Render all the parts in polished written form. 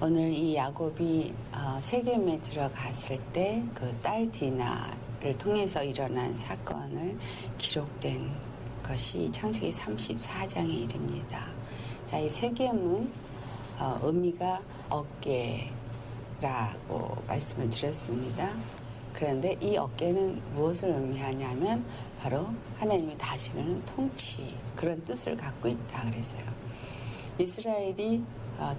오늘 이 야곱이 세겜에 들어갔을 때 그 딸 디나를 통해서 일어난 사건을 기록된 것이 창세기 34장에 이릅니다. 자, 이 세겜은 의미가 어깨라고 말씀을 드렸습니다. 그런데 이 어깨는 무엇을 의미하냐면 바로 하나님이 다스리는 통치, 그런 뜻을 갖고 있다 그랬어요. 이스라엘이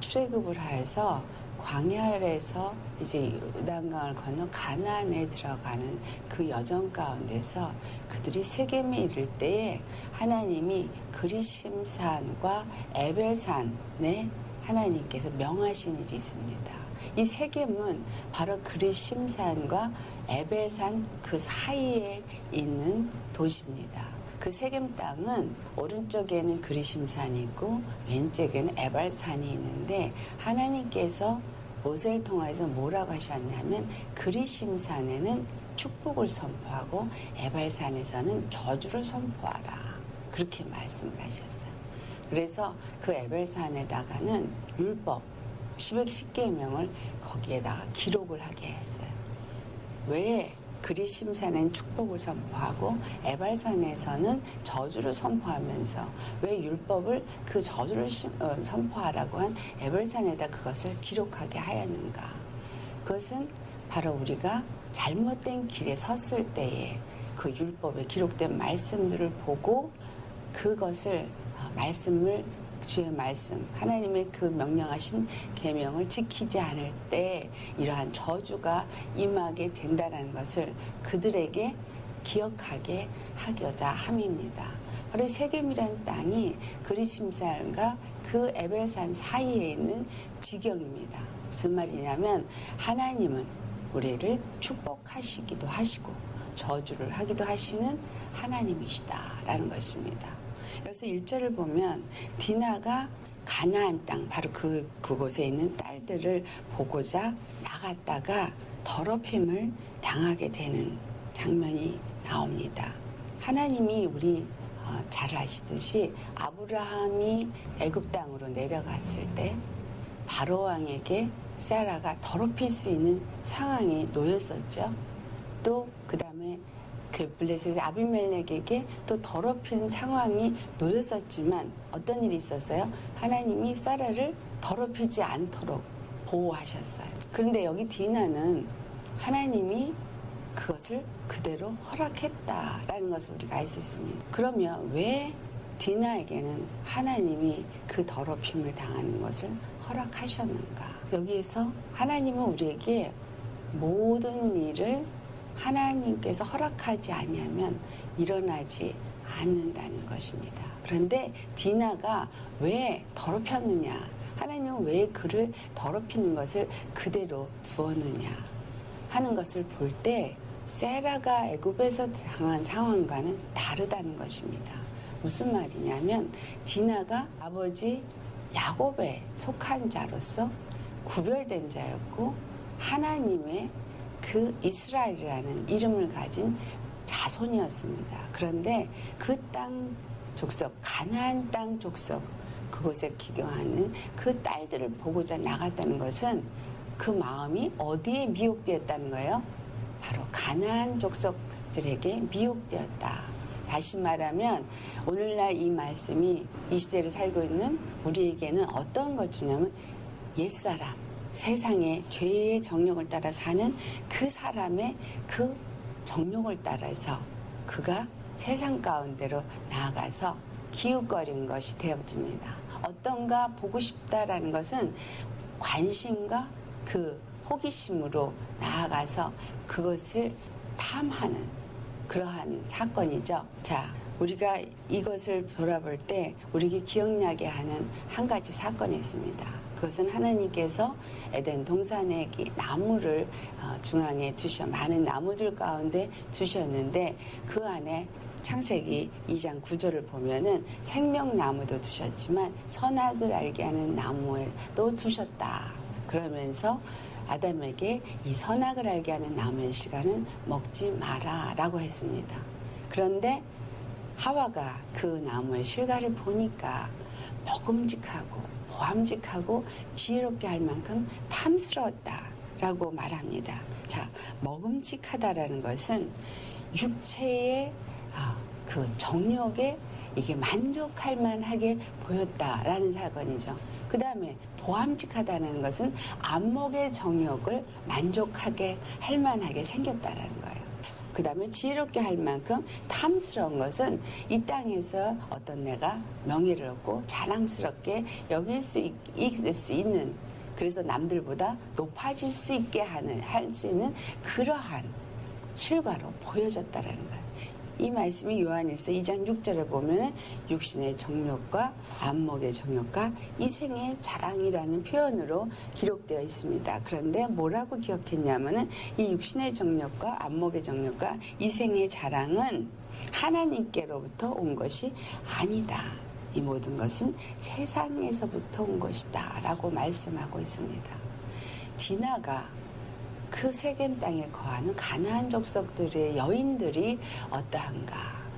출애굽을 하여서 광야에서 이제 요단강을 건너 가나안에 들어가는 그 여정 가운데서 그들이 세겜에 이를 때에 하나님이 그리심산과 에벨산에 하나님께서 명하신 일이 있습니다. 이 세겜은 바로 그리심산과 에벨산 그 사이에 있는 도시입니다. 그 세겜 땅은 오른쪽에는 그리심산이 있고 왼쪽에는 에발산이 있는데 하나님께서 모세를 통해서 뭐라고 하셨냐면 그리심산에는 축복을 선포하고 에발산에서는 저주를 선포하라, 그렇게 말씀을 하셨어요. 그래서 그 에벨산에다가는 율법 10계명을 거기에다가 기록을 하게 했어요. 왜 그리심산에는 축복을 선포하고 에발산에서는 저주를 선포하면서 왜 율법을 그 저주를 선포하라고 한 에발산에다 그것을 기록하게 하였는가? 그것은 바로 우리가 잘못된 길에 섰을 때에 그 율법에 기록된 말씀들을 보고 그것을 말씀을 주의 말씀, 하나님의 그 명령하신 계명을 지키지 않을 때 이러한 저주가 임하게 된다는 것을 그들에게 기억하게 하고자 함입니다. 바로 세겜이라는 땅이 그리심산과 그 에벨산 사이에 있는 지경입니다. 무슨 말이냐면 하나님은 우리를 축복하시기도 하시고 저주를 하기도 하시는 하나님이시다라는 것입니다. 여기서 1절을 보면 디나가 가나안 땅, 바로 그곳에 있는 딸들을 보고자 나갔다가 더럽힘을 당하게 되는 장면이 나옵니다. 하나님이 우리 잘 아시듯이 아브라함이 애굽 땅으로 내려갔을 때 바로 왕에게 사라가 더럽힐 수 있는 상황이 놓였었죠. 또 그 다음에 그 블레셋의 아비멜렉에게 또 더럽히는 상황이 놓였었지만 어떤 일이 있었어요? 하나님이 사라를 더럽히지 않도록 보호하셨어요. 그런데 여기 디나는 하나님이 그것을 그대로 허락했다라는 것을 우리가 알 수 있습니다. 그러면 왜 디나에게는 하나님이 그 더럽힘을 당하는 것을 허락하셨는가? 여기에서 하나님은 우리에게 모든 일을 하나님께서 허락하지 아니하면 일어나지 않는다는 것입니다. 그런데 디나가 왜 더럽혔느냐? 하나님은 왜 그를 더럽히는 것을 그대로 두었느냐 하는 것을 볼 때 세라가 애굽에서 당한 상황과는 다르다는 것입니다. 무슨 말이냐면 디나가 아버지 야곱에 속한 자로서 구별된 자였고 하나님의 그 이스라엘이라는 이름을 가진 자손이었습니다. 그런데 그 땅 족속, 가나안 땅 족속, 그곳에 기경하는 그 딸들을 보고자 나갔다는 것은 그 마음이 어디에 미혹되었다는 거예요? 바로 가나안 족속들에게 미혹되었다. 다시 말하면 오늘날 이 말씀이 이 시대를 살고 있는 우리에게는 어떤 것 주냐면 옛사람, 세상의 죄의 정욕을 따라 사는 그 사람의 그 정욕을 따라서 그가 세상 가운데로 나아가서 기웃거리는 것이 되어집니다. 어떤가 보고 싶다라는 것은 관심과 그 호기심으로 나아가서 그것을 탐하는 그러한 사건이죠. 자, 우리가 이것을 돌아볼 때 우리에게 기억나게 하는 한 가지 사건이 있습니다. 그것은 하나님께서 에덴 동산에 나무를 중앙에 많은 나무들 가운데 두셨는데 그 안에 창세기 2장 9절을 보면은 생명나무도 두셨지만 선악을 알게 하는 나무도 두셨다. 그러면서 아담에게 이 선악을 알게 하는 나무의 실과는 먹지 마라 라고 했습니다. 그런데 하와가 그 나무의 실과를 보니까 먹음직하고 보암직하고 지혜롭게 할 만큼 탐스러웠다라고 말합니다. 자, 먹음직하다라는 것은 육체의 그 정욕에 이게 만족할 만하게 보였다라는 사건이죠. 그 다음에 보암직하다는 것은 안목의 정욕을 만족하게 할 만하게 생겼다라는 거예요. 그 다음에 지혜롭게 할 만큼 탐스러운 것은 이 땅에서 어떤 내가 명예를 얻고 자랑스럽게 여길 수 있을 수 있는, 그래서 남들보다 높아질 수 있게 할 수 있는 그러한 실과로 보여졌다라는 거예요. 이 말씀이 요한일서 2장 6절에 보면 육신의 정욕과 안목의 정욕과 이생의 자랑이라는 표현으로 기록되어 있습니다. 그런데 뭐라고 기억했냐면은 이 육신의 정욕과 안목의 정욕과 이생의 자랑은 하나님께로부터 온 것이 아니다. 이 모든 것은 세상에서부터 온 것이다 라고 말씀하고 있습니다. 디나가 그 세겜 땅에 거하는 가나안 족속들의 여인들이 어떠한가,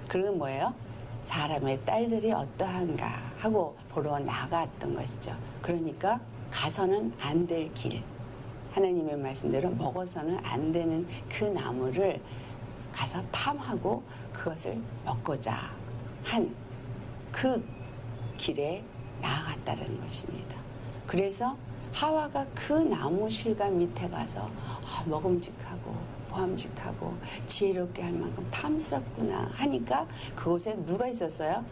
그리고 뭐예요? 사람의 딸들이 어떠한가 하고 보러 나갔던 것이죠. 그러니까 가서는 안 될 길, 하나님의 말씀대로 먹어서는 안 되는 그 나무를 가서 탐하고 그것을 먹고자 한 그 길에 나아갔다는 것입니다. 그래서 하와가 그 나무 실과 밑에 가서 먹음직하고 보암직하고 지혜롭게 할 만큼 탐스럽구나 하니까 그곳에 누가 있었어요?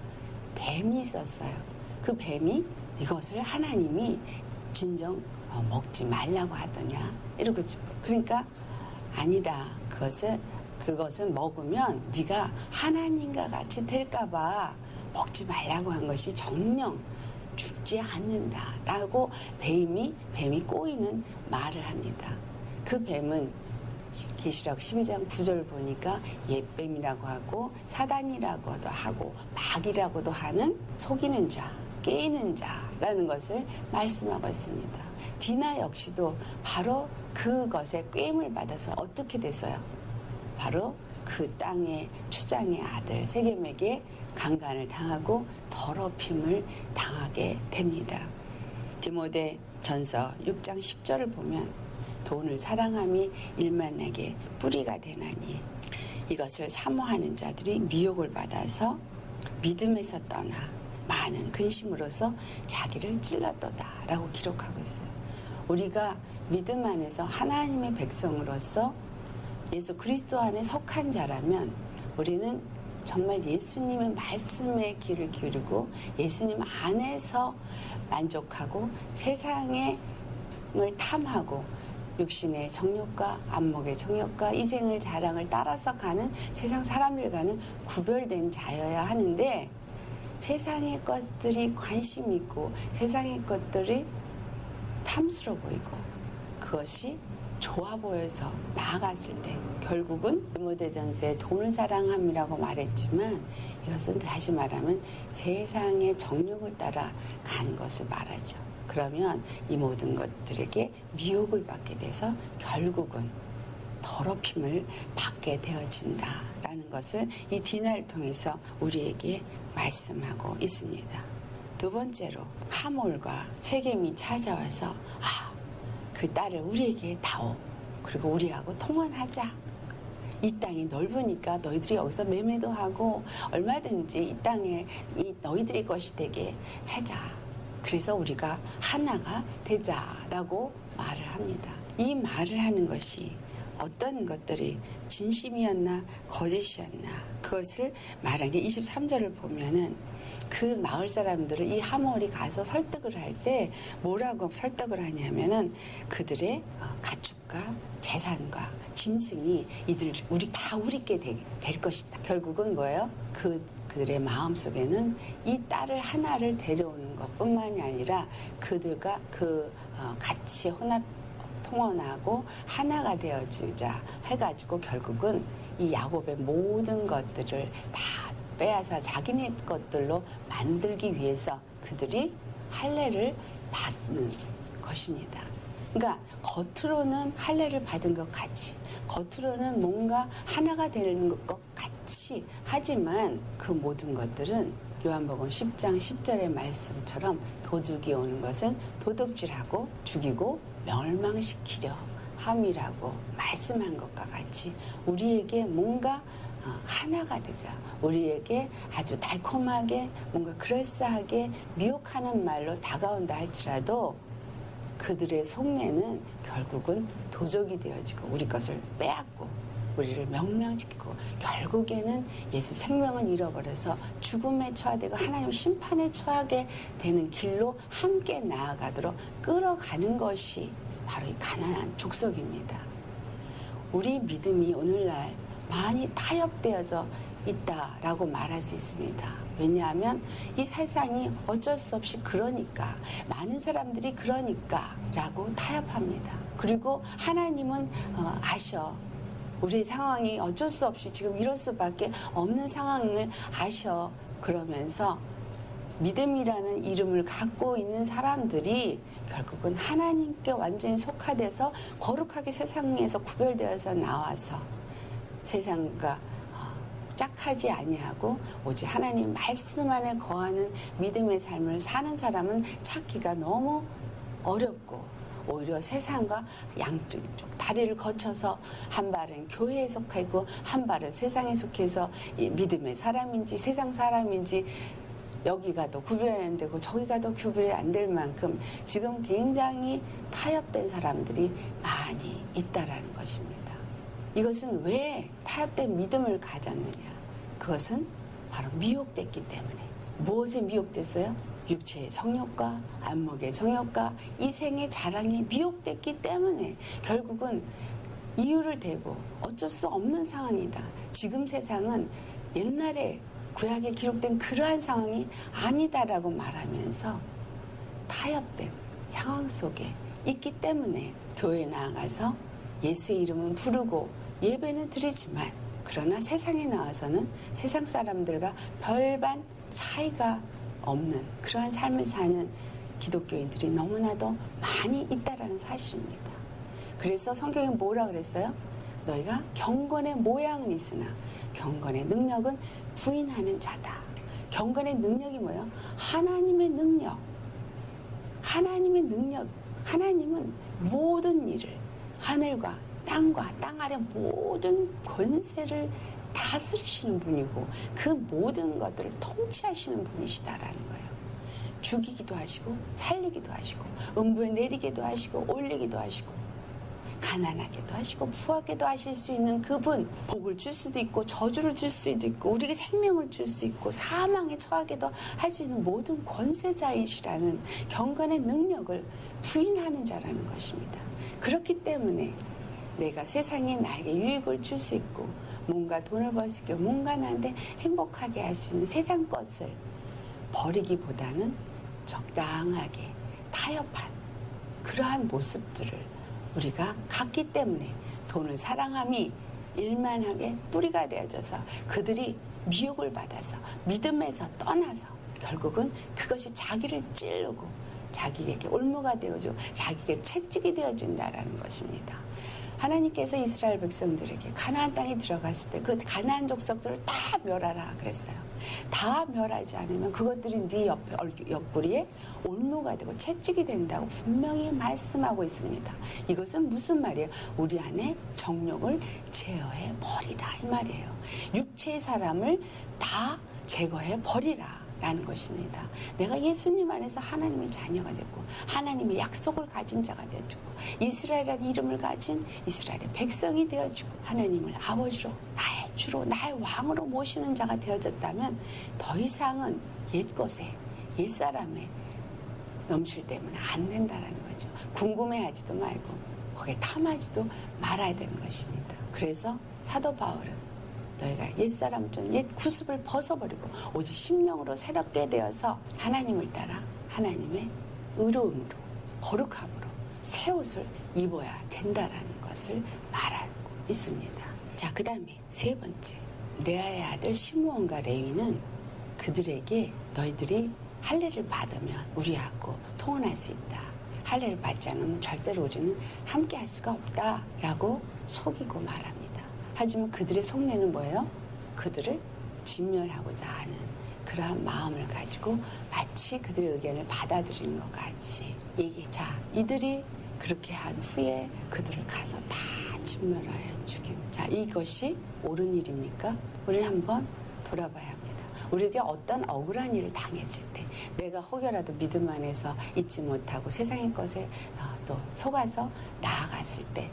뱀이 있었어요. 그 뱀이 이것을 하나님이 진정 먹지 말라고 하더냐 이러고, 그러니까 아니다, 그것은 먹으면 네가 하나님과 같이 될까봐 먹지 말라고 한 것이 정령 죽지 않는다라고 뱀이 꼬이는 말을 합니다. 그 뱀은 계시록 12장 9절 보니까 옛뱀이라고 하고 사단이라고도 하고 마귀라고도 하는 속이는 자, 깨이는 자라는 것을 말씀하고 있습니다. 디나 역시도 바로 그것에 꾀임을 받아서 어떻게 됐어요? 바로 그 땅의 추장의 아들 세겜에게 강간을 당하고 더럽힘을 당하게 됩니다. 디모데 전서 6장 10절을 보면 돈을 사랑함이 일만에게 뿌리가 되나니 이것을 사모하는 자들이 미혹을 받아서 믿음에서 떠나 많은 근심으로서 자기를 찔렀도다 라고 기록하고 있어요. 우리가 믿음 안에서 하나님의 백성으로서 예수 그리스도 안에 속한 자라면 우리는 정말 예수님의 말씀에 귀를 기울이고 예수님 안에서 만족하고 세상을 탐하고 육신의 정욕과 안목의 정욕과 이생의 자랑을 따라서 가는 세상 사람들과는 구별된 자여야 하는데, 세상의 것들이 관심 있고 세상의 것들이 탐스러워 보이고 그것이 좋아 보여서 나아갔을 때 결국은 디모데전서에 돈을 사랑함이라고 말했지만 이것은 다시 말하면 세상의 정욕을 따라 간 것을 말하죠. 그러면 이 모든 것들에게 미혹을 받게 돼서 결국은 더럽힘을 받게 되어진다라는 것을 이 디나를 통해서 우리에게 말씀하고 있습니다. 두 번째로 하몰과 세겜이 찾아와서 그 딸을 우리에게 다오. 그리고 우리하고 통혼하자. 이 땅이 넓으니까 너희들이 여기서 매매도 하고 얼마든지 이 땅에 너희들의 것이 되게 하자. 그래서 우리가 하나가 되자라고 말을 합니다. 이 말을 하는 것이 어떤 것들이 진심이었나 거짓이었나 그것을 말한 게 23절을 보면은 그 마을 사람들을 이 하몰이 가서 설득을 할 때 뭐라고 설득을 하냐면은 그들의 가축과 재산과 짐승이 우리 다 우리께 될 것이다. 결국은 뭐예요? 그들의 마음속에는 이 딸을 하나를 데려오는 것뿐만이 아니라 그들과 같이 통혼하고 하나가 되어주자 해가지고 결국은 이 야곱의 모든 것들을 다 빼앗아 자기네 것들로 만들기 위해서 그들이 할례를 받는 것입니다. 그러니까 겉으로는 할례를 받은 것 같이, 겉으로는 뭔가 하나가 되는 것 같이 하지만 그 모든 것들은 요한복음 10장 10절의 말씀처럼 도둑이 오는 것은 도둑질하고 죽이고 멸망시키려 함이라고 말씀한 것과 같이 우리에게 뭔가 하나가 되자, 우리에게 아주 달콤하게 뭔가 그럴싸하게 미혹하는 말로 다가온다 할지라도 그들의 속내는 결국은 도적이 되어지고 우리 것을 빼앗고 우리를 멸망시키고 결국에는 예수 생명을 잃어버려서 죽음에 처하되고 하나님 심판에 처하게 되는 길로 함께 나아가도록 끌어가는 것이 바로 이 가나안 족속입니다. 우리 믿음이 오늘날 많이 타협되어져 있다라고 말할 수 있습니다. 왜냐하면 이 세상이 어쩔 수 없이 그러니까, 많은 사람들이 그러니까 라고 타협합니다. 그리고 하나님은 아셔. 우리 상황이 어쩔 수 없이 지금 이럴 수밖에 없는 상황을 아셔. 그러면서 믿음이라는 이름을 갖고 있는 사람들이 결국은 하나님께 완전히 속화돼서 거룩하게 세상에서 구별되어서 나와서 세상과 짝하지 아니하고 오직 하나님 말씀 안에 거하는 믿음의 삶을 사는 사람은 찾기가 너무 어렵고, 오히려 세상과 양쪽 다리를 거쳐서 한 발은 교회에 속하고 한 발은 세상에 속해서 믿음의 사람인지 세상 사람인지 여기가 더 구별이 안 되고 저기가 더 구별이 안 될 만큼 지금 굉장히 타협된 사람들이 많이 있다라는 것입니다. 이것은 왜 타협된 믿음을 가졌느냐? 그것은 바로 미혹됐기 때문에. 무엇에 미혹됐어요? 육체의 정욕과 안목의 정욕과 이 생의 자랑에 미혹됐기 때문에 결국은 이유를 대고 어쩔 수 없는 상황이다. 지금 세상은 옛날에 구약에 기록된 그러한 상황이 아니다라고 말하면서 타협된 상황 속에 있기 때문에 교회에 나아가서 예수의 이름은 부르고 예배는 드리지만 그러나 세상에 나와서는 세상 사람들과 별반 차이가 없는 그러한 삶을 사는 기독교인들이 너무나도 많이 있다라는 사실입니다. 그래서 성경에 뭐라 그랬어요? 너희가 경건의 모양은 있으나 경건의 능력은 부인하는 자다. 경건의 능력이 뭐예요? 하나님의 능력. 하나님의 능력. 하나님은 모든 일을 하늘과 땅과 땅 아래 모든 권세를 다스리시는 분이고 그 모든 것들을 통치하시는 분이시다라는 거예요. 죽이기도 하시고 살리기도 하시고 음부에 내리기도 하시고 올리기도 하시고 가난하게도 하시고 부하게도 하실 수 있는 그분, 복을 줄 수도 있고 저주를 줄 수도 있고 우리에게 생명을 줄 수 있고 사망에 처하게도 할 수 있는 모든 권세자이시라는 경건의 능력을 부인하는 자라는 것입니다. 그렇기 때문에 내가 세상에 나에게 유익을 줄 수 있고 뭔가 돈을 벌 수 있고 뭔가 나한테 행복하게 할 수 있는 세상 것을 버리기보다는 적당하게 타협한 그러한 모습들을 우리가 갖기 때문에 돈을 사랑함이 일만하게 뿌리가 되어져서 그들이 미혹을 받아서 믿음에서 떠나서 결국은 그것이 자기를 찌르고 자기에게 올무가 되어지고 자기에게 채찍이 되어진다라는 것입니다. 하나님께서 이스라엘 백성들에게 가나안 땅에 들어갔을 때 그 가나안 족속들을 다 멸하라 그랬어요. 다 멸하지 않으면 그것들이 네 옆구리에 올무가 되고 채찍이 된다고 분명히 말씀하고 있습니다. 이것은 무슨 말이에요? 우리 안에 정욕을 제어해 버리라 이 말이에요. 육체의 사람을 다 제거해 버리라 라는 것입니다. 내가 예수님 안에서 하나님의 자녀가 됐고 하나님의 약속을 가진 자가 되었고 이스라엘이라는 이름을 가진 이스라엘의 백성이 되어지고 하나님을 아버지로 나의 주로 나의 왕으로 모시는 자가 되어졌다면 더 이상은 옛것에 옛사람에 넘칠되면 안 된다는 거죠. 궁금해하지도 말고 거기에 탐하지도 말아야 되는 것입니다. 그래서 사도 바울은 너희가 옛사람 좀 옛 구습을 벗어버리고 오직 심령으로 새롭게 되어서 하나님을 따라 하나님의 의로움으로 거룩함으로 새 옷을 입어야 된다라는 것을 말하고 있습니다. 자, 그 다음에 세 번째, 레아의 아들 시므온과 레위는 그들에게 너희들이 할례를 받으면 우리하고 통혼할 수 있다. 할례를 받지 않으면 절대로 우리는 함께 할 수가 없다라고 속이고 말합니다. 하지만 그들의 속내는 뭐예요? 그들을 진멸하고자 하는 그러한 마음을 가지고 마치 그들의 의견을 받아들이는 것 같이 자, 이들이 그렇게 한 후에 그들을 가서 다 진멸하여 죽임. 자, 이것이 옳은 일입니까? 우리는 한번 돌아봐야 합니다. 우리에게 어떤 억울한 일을 당했을 때 내가 혹여라도 믿음 안에서 잊지 못하고 세상의 것에 또 속아서 나아갔을 때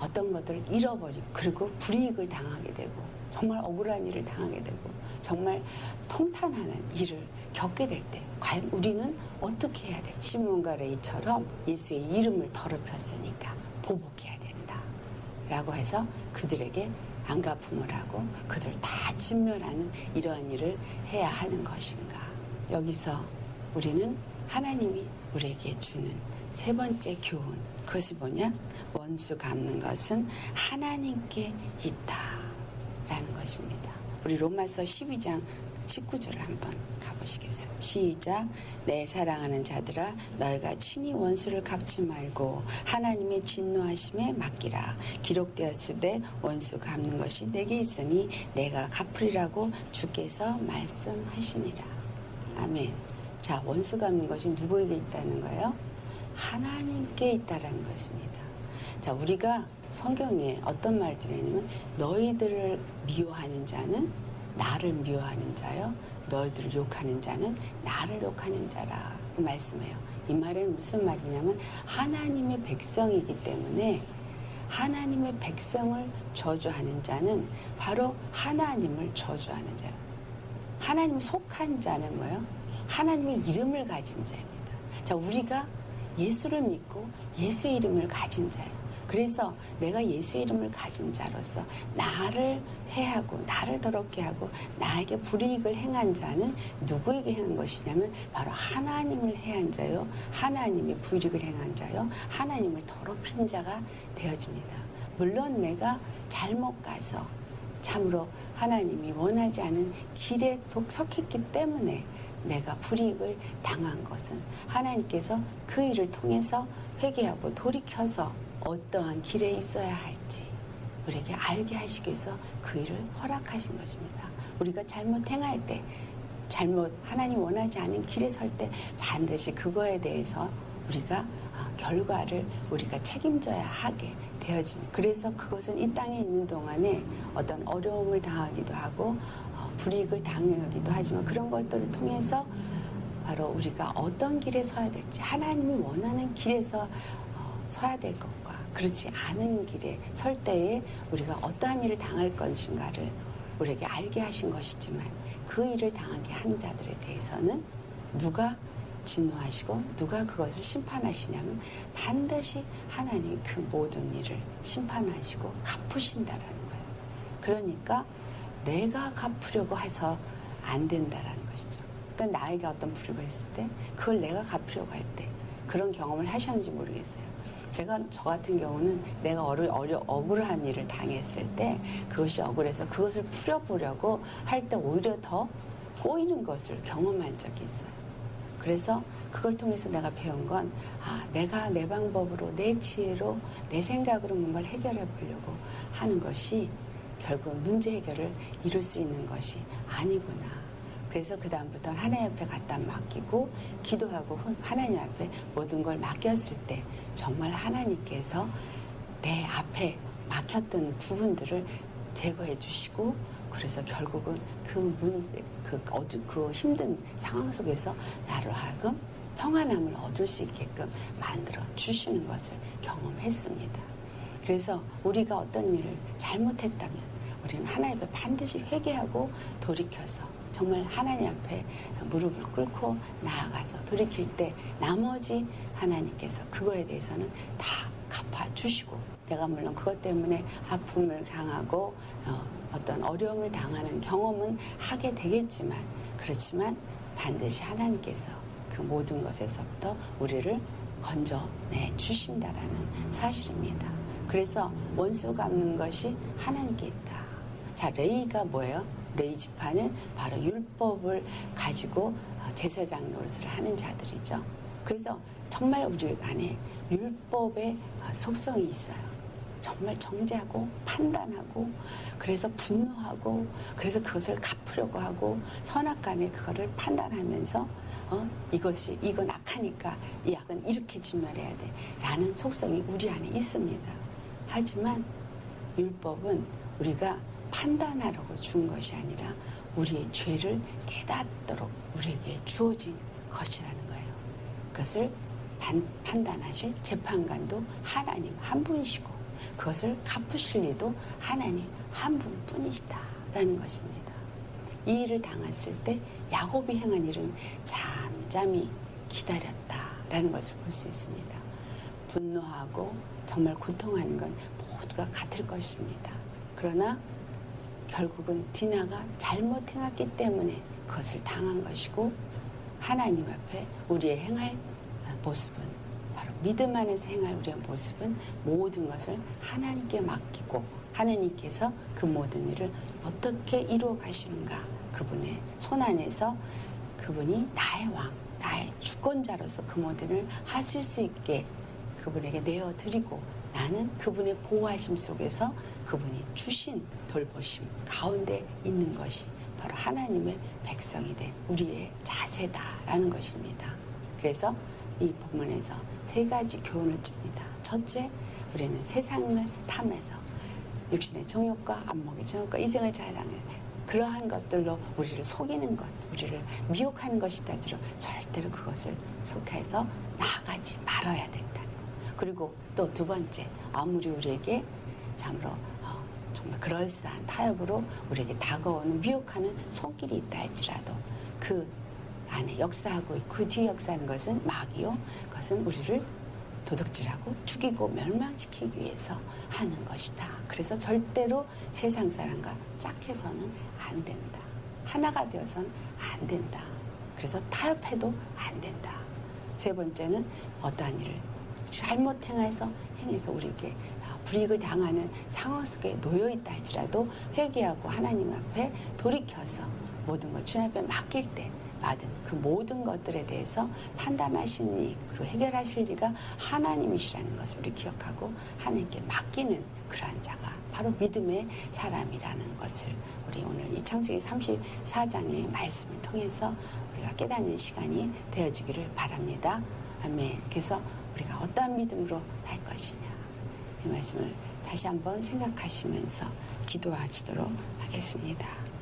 어떤 것들을 잃어버리고 그리고 불이익을 당하게 되고 정말 억울한 일을 당하게 되고 정말 통탄하는 일을 겪게 될 때 과연 우리는 어떻게 해야 돼? 시몬과 레이처럼 예수의 이름을 더럽혔으니까 보복해야 된다 라고 해서 그들에게 안갚음을 하고 그들 다 진멸하는 이러한 일을 해야 하는 것인가. 여기서 우리는 하나님이 우리에게 주는 세 번째 교훈, 그것이 뭐냐? 원수 갚는 것은 하나님께 있다라는 것입니다. 우리 로마서 12장 19절을 한번 가보시겠어요? 시작. 내 사랑하는 자들아 너희가 친히 원수를 갚지 말고 하나님의 진노하심에 맡기라. 기록되었으되 원수 갚는 것이 내게 있으니 내가 갚으리라고 주께서 말씀하시니라. 아멘. 자, 원수 갚는 것이 누구에게 있다는 거예요? 하나님께 있다라는 것입니다. 자, 우리가 성경에 어떤 말들이 있냐면 너희들을 미워하는 자는 나를 미워하는 자요, 너희들을 욕하는 자는 나를 욕하는 자라 말씀해요. 이 말은 무슨 말이냐면 하나님의 백성이기 때문에 하나님의 백성을 저주하는 자는 바로 하나님을 저주하는 자예요. 하나님 속한 자는 뭐예요? 하나님의 이름을 가진 자입니다. 자, 우리가 예수를 믿고 예수의 이름을 가진 자예요. 그래서 내가 예수의 이름을 가진 자로서 나를 해하고 나를 더럽게 하고 나에게 불이익을 행한 자는 누구에게 행한 것이냐면 바로 하나님을 해한 자요, 하나님의 불이익을 행한 자요, 하나님을 더럽힌 자가 되어집니다. 물론 내가 잘못 가서 참으로 하나님이 원하지 않은 길에 속했기 때문에 내가 불이익을 당한 것은 하나님께서 그 일을 통해서 회개하고 돌이켜서 어떠한 길에 있어야 할지 우리에게 알게 하시기 위해서 그 일을 허락하신 것입니다. 우리가 잘못 행할 때, 잘못 하나님 원하지 않은 길에 설 때 반드시 그거에 대해서 우리가 결과를 우리가 책임져야 하게 되어집니다. 그래서 그것은 이 땅에 있는 동안에 어떤 어려움을 당하기도 하고 불이익을 당하기도 하지만 그런 것들을 통해서 바로 우리가 어떤 길에 서야 될지 하나님이 원하는 길에서 서야 될 것과 그렇지 않은 길에 설 때에 우리가 어떠한 일을 당할 것인가를 우리에게 알게 하신 것이지만 그 일을 당하게 한 자들에 대해서는 누가 진노하시고 누가 그것을 심판하시냐면 반드시 하나님이 그 모든 일을 심판하시고 갚으신다라는 거예요. 그러니까 내가 갚으려고 해서 안 된다라는 것이죠. 그러니까 나에게 어떤 불이익을 했을 때 그걸 내가 갚으려고 할 때 그런 경험을 하셨는지 모르겠어요. 저 같은 경우는 내가 억울한 일을 당했을 때 그것이 억울해서 그것을 풀어보려고 할 때 오히려 더 꼬이는 것을 경험한 적이 있어요. 그래서 그걸 통해서 내가 배운 건 내가 내 방법으로 내 지혜로 내 생각으로 뭔가를 해결해 보려고 하는 것이 결국 문제 해결을 이룰 수 있는 것이 아니구나. 그래서 그 다음부터 하나님 앞에 갖다 맡기고 기도하고 하나님 앞에 모든 걸 맡겼을 때 정말 하나님께서 내 앞에 막혔던 부분들을 제거해 주시고 그래서 결국은 그 힘든 상황 속에서 나로 하여금 평안함을 얻을 수 있게끔 만들어 주시는 것을 경험했습니다. 그래서 우리가 어떤 일을 잘못했다면 우리는 하나님 앞에 반드시 회개하고 돌이켜서 정말 하나님 앞에 무릎을 꿇고 나아가서 돌이킬 때 나머지 하나님께서 그거에 대해서는 다 갚아주시고 내가 물론 그것 때문에 아픔을 당하고 어떤 어려움을 당하는 경험은 하게 되겠지만 그렇지만 반드시 하나님께서 그 모든 것에서부터 우리를 건져내 주신다라는 사실입니다. 그래서 원수 갚는 것이 하나님께 있다. 자, 레위가 뭐예요? 레위 지파는 바로 율법을 가지고 제사장 노릇을 하는 자들이죠. 그래서 정말 우리 안에 율법의 속성이 있어요. 정말 정죄하고 판단하고 그래서 분노하고 그래서 그것을 갚으려고 하고 선악간에 그거를 판단하면서 이건 악하니까 이 악은 이렇게 진멸해야 돼 라는 속성이 우리 안에 있습니다. 하지만 율법은 우리가 판단하려고 준 것이 아니라 우리의 죄를 깨닫도록 우리에게 주어진 것이라는 거예요. 그것을 판단하실 재판관도 하나님 한 분이시고 그것을 갚으실 이도 하나님 한 분뿐이시다라는 것입니다. 이 일을 당했을 때 야곱이 행한 일은 잠잠히 기다렸다라는 것을 볼 수 있습니다. 분노하고 정말 고통하는 건 모두가 같을 것입니다. 그러나 결국은 디나가 잘못 행했기 때문에 그것을 당한 것이고 하나님 앞에 우리의 행할 모습은 바로 믿음 안에서 행할 우리의 모습은 모든 것을 하나님께 맡기고 하나님께서 그 모든 일을 어떻게 이루어 가시는가 그분의 손 안에서 그분이 나의 왕, 나의 주권자로서 그 모든 일을 하실 수 있게 그분에게 내어드리고 나는 그분의 보호하심 속에서 그분이 주신 돌보심 가운데 있는 것이 바로 하나님의 백성이 된 우리의 자세다라는 것입니다. 그래서 이 본문에서 세 가지 교훈을 줍니다. 첫째, 우리는 세상을 탐해서 육신의 정욕과 안목의 정욕과 이생의 자랑을 그러한 것들로 우리를 속이는 것, 우리를 미혹하는 것이다 할지라도 절대로 그것을 속해서 나아가지 말아야 된다는 것. 그리고 또 두 번째, 아무리 우리에게 참으로 정말 그럴싸한 타협으로 우리에게 다가오는 미혹하는 손길이 있다 할지라도 그 안에 역사하고 있고 그 뒤에 역사하는 것은 마귀요. 그것은 우리를 도둑질하고 죽이고 멸망시키기 위해서 하는 것이다. 그래서 절대로 세상 사람과 짝해서는 안 된다. 하나가 되어서는 안 된다. 그래서 타협해도 안 된다. 세 번째는 어떠한 일을 잘못 행해서 우리에게 불이익을 당하는 상황 속에 놓여 있다 할지라도 회개하고 하나님 앞에 돌이켜서 모든 걸 주님 앞에 맡길 때 받은 그 모든 것들에 대해서 판단하시니 그리고 해결하실 리가 하나님이시라는 것을 우리 기억하고 하나님께 맡기는 그러한 자가 바로 믿음의 사람이라는 것을 우리 오늘 이 창세기 34장의 말씀을 통해서 우리가 깨닫는 시간이 되어지기를 바랍니다. 아멘. 그래서 우리가 어떠한 믿음으로 할 것이냐 이 말씀을 다시 한번 생각하시면서 기도하시도록 하겠습니다.